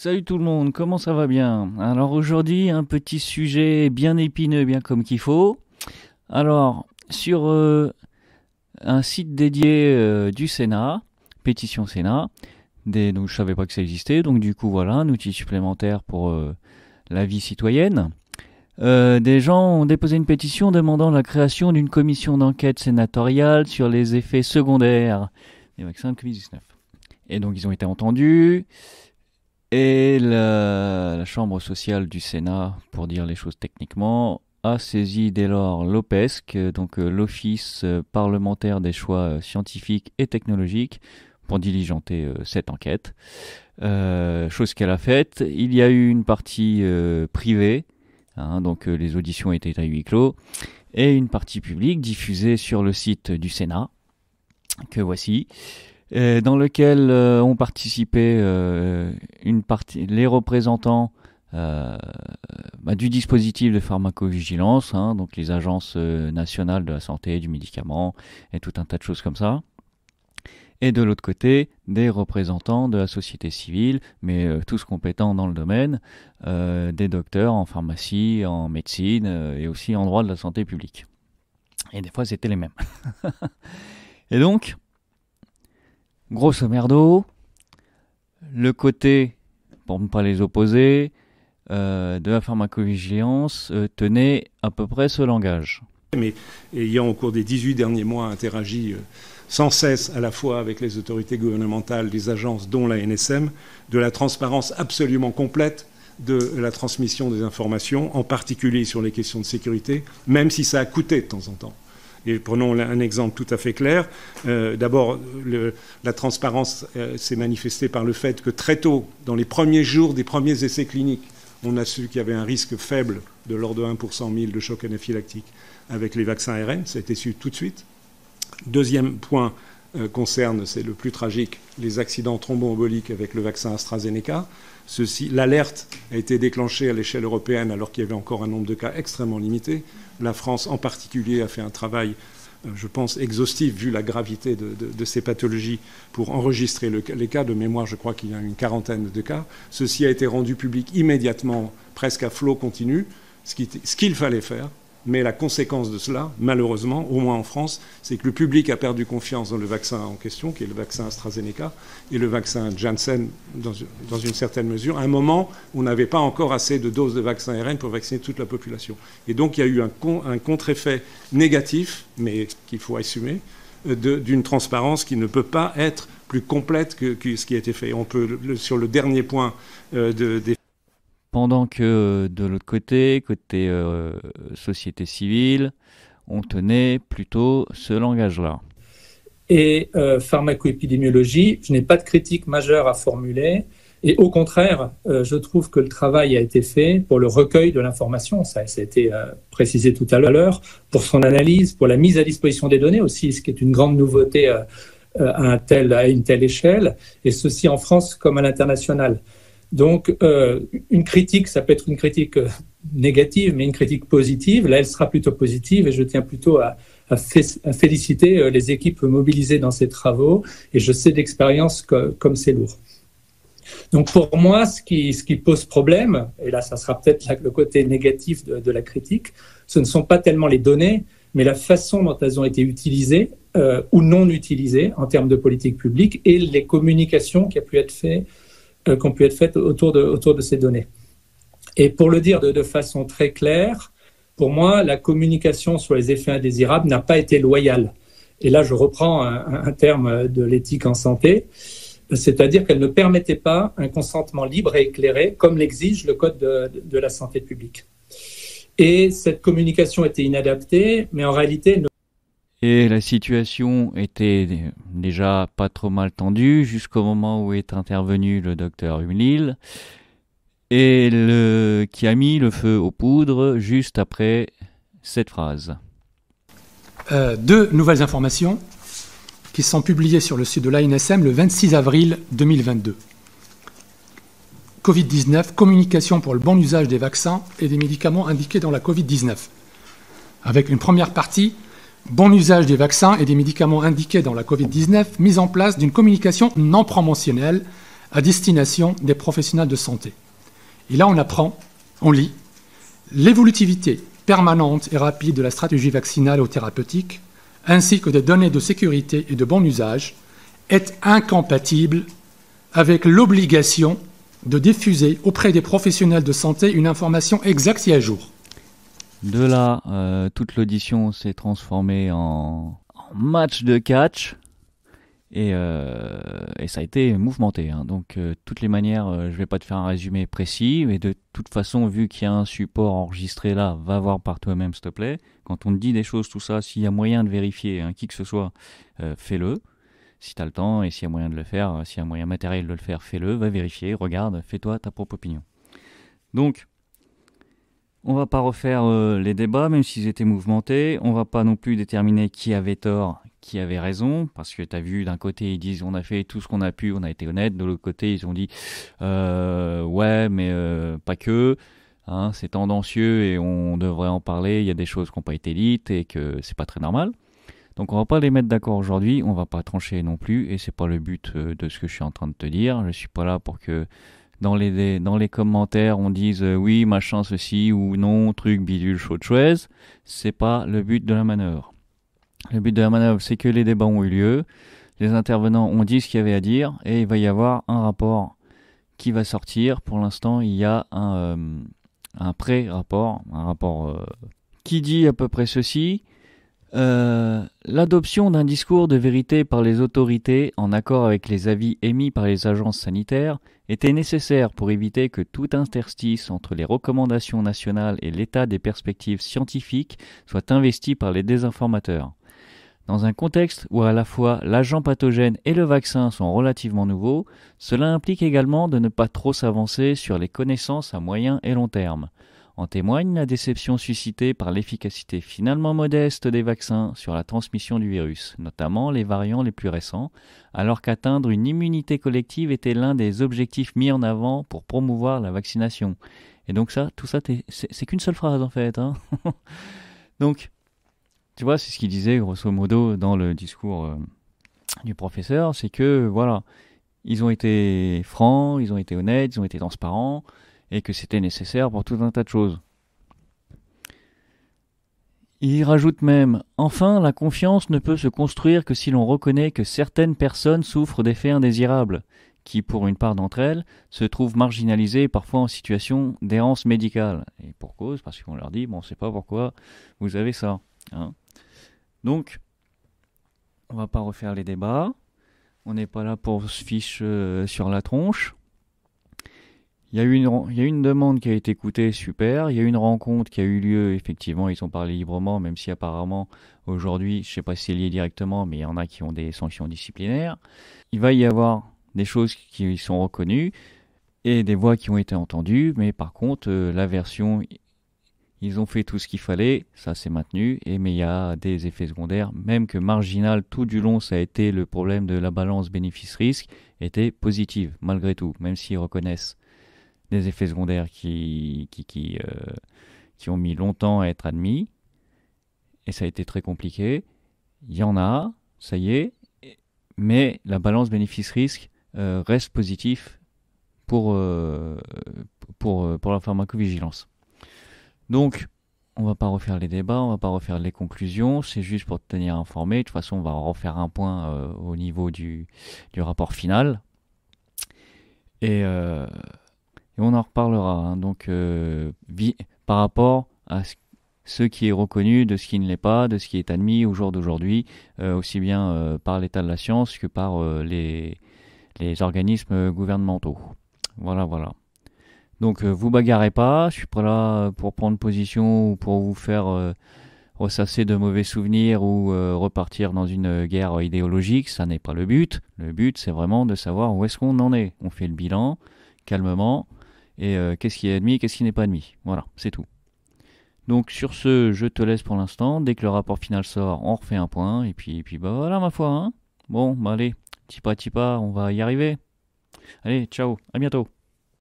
Salut tout le monde, comment ça va bien? Alors aujourd'hui, un petit sujet bien épineux, bien comme qu'il faut. Alors, sur un site dédié du Sénat, pétition Sénat, donc je savais pas que ça existait, donc du coup voilà, un outil supplémentaire pour la vie citoyenne. Des gens ont déposé une pétition demandant la création d'une commission d'enquête sénatoriale sur les effets secondaires des vaccins de Covid-19. Et donc ils ont été entendus. Et la Chambre sociale du Sénat, pour dire les choses techniquement, a saisi dès lors l'OPESC, donc l'Office parlementaire des choix scientifiques et technologiques, pour diligenter cette enquête. Chose qu'elle a faite. Il y a eu une partie privée, donc les auditions étaient à huis clos, et une partie publique diffusée sur le site du Sénat, que voici. Dans lequel ont participé les représentants du dispositif de pharmacovigilance, donc les agences nationales de la santé et du médicament et tout un tas de choses comme ça. Et de l'autre côté, des représentants de la société civile, mais tous compétents dans le domaine, des docteurs en pharmacie, en médecine et aussi en droit de la santé publique. Et des fois, c'était les mêmes. Et donc, grosso merdo, le côté, pour ne pas les opposer, de la pharmacovigilance tenait à peu près ce langage. Mais ayant au cours des 18 derniers mois interagi sans cesse à la fois avec les autorités gouvernementales, les agences dont la NSM, de la transparence absolument complète de la transmission des informations, en particulier sur les questions de sécurité, même si ça a coûté de temps en temps. Et prenons un exemple tout à fait clair. D'abord, la transparence s'est manifestée par le fait que très tôt, dans les premiers jours des premiers essais cliniques, on a su qu'il y avait un risque faible de l'ordre de 1 pour 100 000 de choc anaphylactique avec les vaccins ARN. Ça a été su tout de suite. Deuxième point concerne, c'est le plus tragique, les accidents thromboemboliques avec le vaccin AstraZeneca. L'alerte a été déclenchée à l'échelle européenne alors qu'il y avait encore un nombre de cas extrêmement limité. La France en particulier a fait un travail, je pense, exhaustif vu la gravité de ces pathologies pour enregistrer les cas. De mémoire, je crois qu'il y a une quarantaine de cas. Ceci a été rendu public immédiatement, presque à flot continu, ce qu'il fallait faire. Mais la conséquence de cela, malheureusement, au moins en France, c'est que le public a perdu confiance dans le vaccin en question, qui est le vaccin AstraZeneca, et le vaccin Janssen, dans une certaine mesure, à un moment où on n'avait pas encore assez de doses de vaccin ARN pour vacciner toute la population. Et donc il y a eu un contre-effet négatif, mais qu'il faut assumer, d'une transparence qui ne peut pas être plus complète que ce qui a été fait. On peut, sur le dernier point des... Pendant que de l'autre côté société civile, on tenait plutôt ce langage-là. Et pharmacoépidémiologie, je n'ai pas de critique majeure à formuler. Et au contraire, je trouve que le travail a été fait pour le recueil de l'information, ça a été précisé tout à l'heure, pour son analyse, pour la mise à disposition des données aussi, ce qui est une grande nouveauté à une telle échelle, et ceci en France comme à l'international. Donc, une critique, ça peut être une critique négative, mais une critique positive. Là, elle sera plutôt positive et je tiens plutôt à féliciter les équipes mobilisées dans ces travaux. Et je sais d'expérience comme c'est lourd. Donc, pour moi, ce qui pose problème, et là, ça sera peut-être le côté négatif de la critique, ce ne sont pas tellement les données, mais la façon dont elles ont été utilisées ou non utilisées en termes de politique publique et les communications qui ont pu être faites autour de ces données. Et pour le dire de façon très claire, pour moi, la communication sur les effets indésirables n'a pas été loyale. Et là, je reprends un terme de l'éthique en santé, c'est-à-dire qu'elle ne permettait pas un consentement libre et éclairé, comme l'exige le Code de la santé publique. Et cette communication était inadaptée, mais en réalité... Et la situation était déjà pas trop mal tendue jusqu'au moment où est intervenu le docteur Humlil et qui a mis le feu aux poudres juste après cette phrase. Deux nouvelles informations qui sont publiées sur le site de l'ANSM le 26 avril 2022. Covid-19, communication pour le bon usage des vaccins et des médicaments indiqués dans la Covid-19. Avec une première partie, bon usage des vaccins et des médicaments indiqués dans la Covid-19, mise en place d'une communication non promotionnelle à destination des professionnels de santé. Et là, on lit l'évolutivité permanente et rapide de la stratégie vaccinale ou thérapeutique, ainsi que des données de sécurité et de bon usage, est incompatible avec l'obligation de diffuser auprès des professionnels de santé une information exacte et à jour. De là, toute l'audition s'est transformée en match de catch et ça a été mouvementé. Hein. Donc, toutes les manières, je vais pas te faire un résumé précis, mais de toute façon, vu qu'il y a un support enregistré là, va voir par toi-même, s'il te plaît. Quand on te dit des choses, tout ça, s'il y a moyen de vérifier, hein, qui que ce soit, fais-le. Si tu as le temps et s'il y a moyen de le faire, s'il y a un moyen matériel de le faire, fais-le, va vérifier, regarde, fais-toi ta propre opinion. Donc, on va pas refaire les débats, même s'ils étaient mouvementés. On va pas non plus déterminer qui avait tort, qui avait raison, parce que tu as vu, d'un côté, ils disent on a fait tout ce qu'on a pu, on a été honnête. De l'autre côté, ils ont dit ouais, mais pas que. Hein, c'est tendancieux et on devrait en parler. Il y a des choses qui n'ont pas été dites et que c'est pas très normal. Donc on va pas les mettre d'accord aujourd'hui, on va pas trancher non plus, et c'est pas le but de ce que je suis en train de te dire. Je suis pas là pour que dans les commentaires on dise oui, machin, ceci ou non, truc, bidule, chaude, chouette. C'est pas le but de la manœuvre. Le but de la manœuvre, c'est que les débats ont eu lieu, les intervenants ont dit ce qu'il y avait à dire, et il va y avoir un rapport qui va sortir. Pour l'instant, il y a un pré-rapport, un rapport qui dit à peu près ceci. L'adoption d'un discours de vérité par les autorités en accord avec les avis émis par les agences sanitaires était nécessaire pour éviter que tout interstice entre les recommandations nationales et l'état des perspectives scientifiques soit investi par les désinformateurs. Dans un contexte où à la fois l'agent pathogène et le vaccin sont relativement nouveaux, cela implique également de ne pas trop s'avancer sur les connaissances à moyen et long terme. En témoigne la déception suscitée par l'efficacité finalement modeste des vaccins sur la transmission du virus, notamment les variants les plus récents, alors qu'atteindre une immunité collective était l'un des objectifs mis en avant pour promouvoir la vaccination. Et donc ça, tout ça, c'est qu'une seule phrase en fait. Hein. Donc, tu vois, c'est ce qu'il disait grosso modo dans le discours du professeur, c'est que voilà, ils ont été francs, ils ont été honnêtes, ils ont été transparents, et que c'était nécessaire pour tout un tas de choses. Il rajoute même « Enfin, la confiance ne peut se construire que si l'on reconnaît que certaines personnes souffrent d'effets indésirables, qui, pour une part d'entre elles, se trouvent marginalisées et parfois en situation d'errance médicale. » Et pour cause, parce qu'on leur dit « Bon, on ne sait pas pourquoi vous avez ça. Hein. » Donc, on ne va pas refaire les débats. On n'est pas là pour se ficher sur la tronche. Il y a une demande qui a été écoutée, super. Il y a une rencontre qui a eu lieu, effectivement, ils ont parlé librement, même si apparemment, aujourd'hui, je ne sais pas si c'est lié directement, mais il y en a qui ont des sanctions disciplinaires. Il va y avoir des choses qui sont reconnues et des voix qui ont été entendues, mais par contre, la version, ils ont fait tout ce qu'il fallait, ça s'est maintenu, mais il y a des effets secondaires, même que marginal, tout du long, ça a été le problème de la balance bénéfice-risque, était positive, malgré tout, même s'ils reconnaissent des effets secondaires qui ont mis longtemps à être admis, et ça a été très compliqué. Il y en a, ça y est, mais la balance bénéfice-risque reste positive pour la pharmacovigilance. Donc, on va pas refaire les débats, on va pas refaire les conclusions, c'est juste pour te tenir informé. De toute façon, on va refaire un point au niveau du rapport final. Et on en reparlera. Hein. Donc, par rapport à ce qui est reconnu, de ce qui ne l'est pas, de ce qui est admis au jour d'aujourd'hui, aussi bien par l'état de la science que par les organismes gouvernementaux. Voilà. Donc, vous bagarrez pas. Je suis pas là pour prendre position ou pour vous faire ressasser de mauvais souvenirs ou repartir dans une guerre idéologique. Ça n'est pas le but. Le but, c'est vraiment de savoir où est-ce qu'on en est. On fait le bilan, calmement. Et qu'est-ce qui est admis, qu'est-ce qui n'est pas admis. Voilà, c'est tout. Donc sur ce, je te laisse pour l'instant. Dès que le rapport final sort, on refait un point. Et puis bah voilà ma foi. Hein. Bon, bah allez, petit pas, on va y arriver. Allez, ciao, à bientôt.